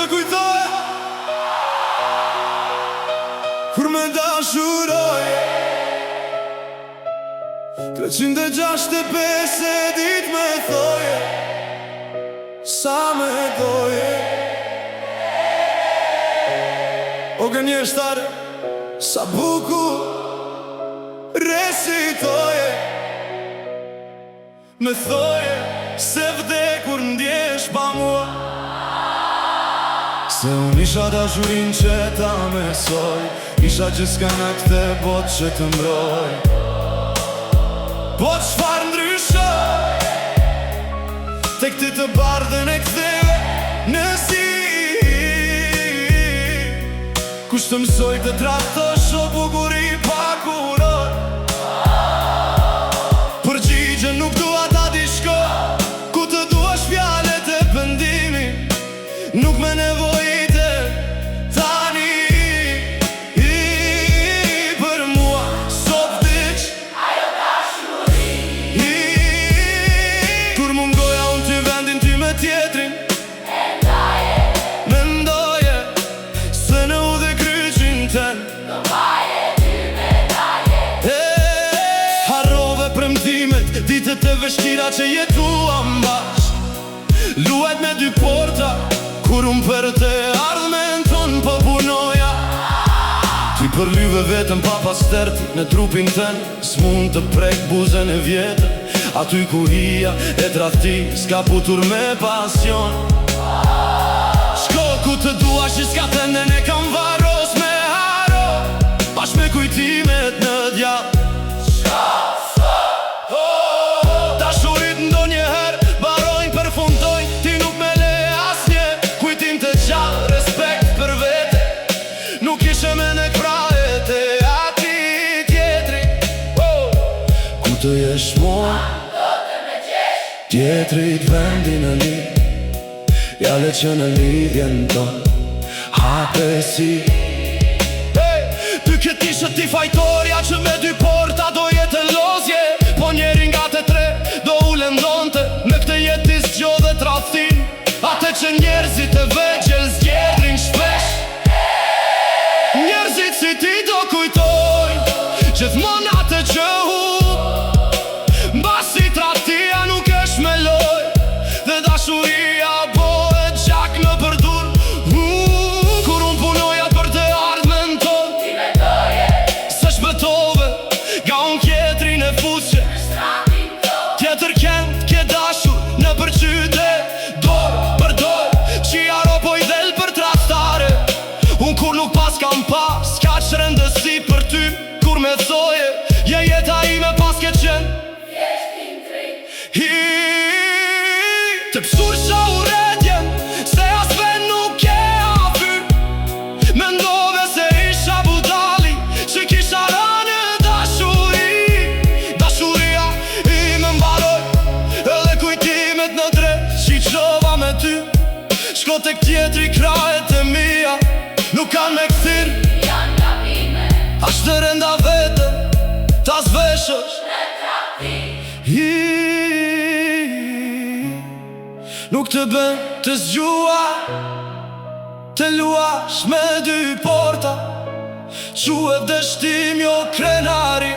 të kujtoj kur me dashuroj 365 dit me thoje sa me doje. O gënjeshtare, sa bukur resitoje. Me thoje se vdekur ndjesh pa mua, se unë isha dashurin që ta mesoj, isha që s'ka në këte bot që të mbroj. Po qfar ndryshoj te këti të bardhën e ktheve në si, kush të mësoj të tratosh o bukuri pa kuror. Përgjigje nuk dua ta di shko, ku të duash fjallet e pendimi, nuk me nevojite tani. Për mua sot vdiq ajo dashuri, kur mungoja unë ty vendin ty me tjetrin, mendoje se në u dhe kryqin ten do baje ty medaje. Harrove premtimet, ditët e vështira që jetuam bash, luajt me dy porta kur unë për të ardhmen ton po punoja. Ty përlyve vetëm pa pasterti në trupin ten, s'mund të prek buzën e vjetën, aty ku hija e tradhti s'ka putur me pasion. Shko ku të dua që s'ka tenden e kam varos me haro, bash me kujtimet në djall. Dashurit ndo njëherë barojnë përfundojnë, ti nuk me le asnje kujtim të gjallë. Respekt për vete, nuk ishe me në krajet e ati tjetri. Ku të jesh mua, tjetrit vendin në li, jale që në lidhjen ton hape si. Ty këtë ishë ti fajtoria që me dy porta do jetë në lozje, po njeri nga të tre do u lëndonte me këtë jetis gjo dhe tradhtin, atë që njerëzit e vegjel zgjedrin shpesh. Njerëzit si ti do kujtojnë gjithmon atë që hu, mbasi tradhtia nuk është me loj, dhe dashuria bëhet gjak në përdur. Kur unë punoja për të ardhmen ton, ti me doje se shbetove ga unë kjetrin e fuqe, tjetër kënd kje dashur në për qytet, dorë për dorë qia ropoj del për tradhtare. Unë kur nuk pas kam pas ka që rëndësi për ty, kur me thoje je jeta ime pas ke qenë të pëshur qa u redjen, se as ven nuk e afy. Mendove se isha budali që kisha rënë dashuri. Dashuria ime mbaroj edhe kujtimet në drejt që qova me ty. Shko tek tjetri krajet e mija nuk kanë me këthir, janë nga vime, ashtë të renda vete ta zveshësh në tradhti. Nuk të bën të zgjua, të luash me dy porta, quhet dështim jo krenari.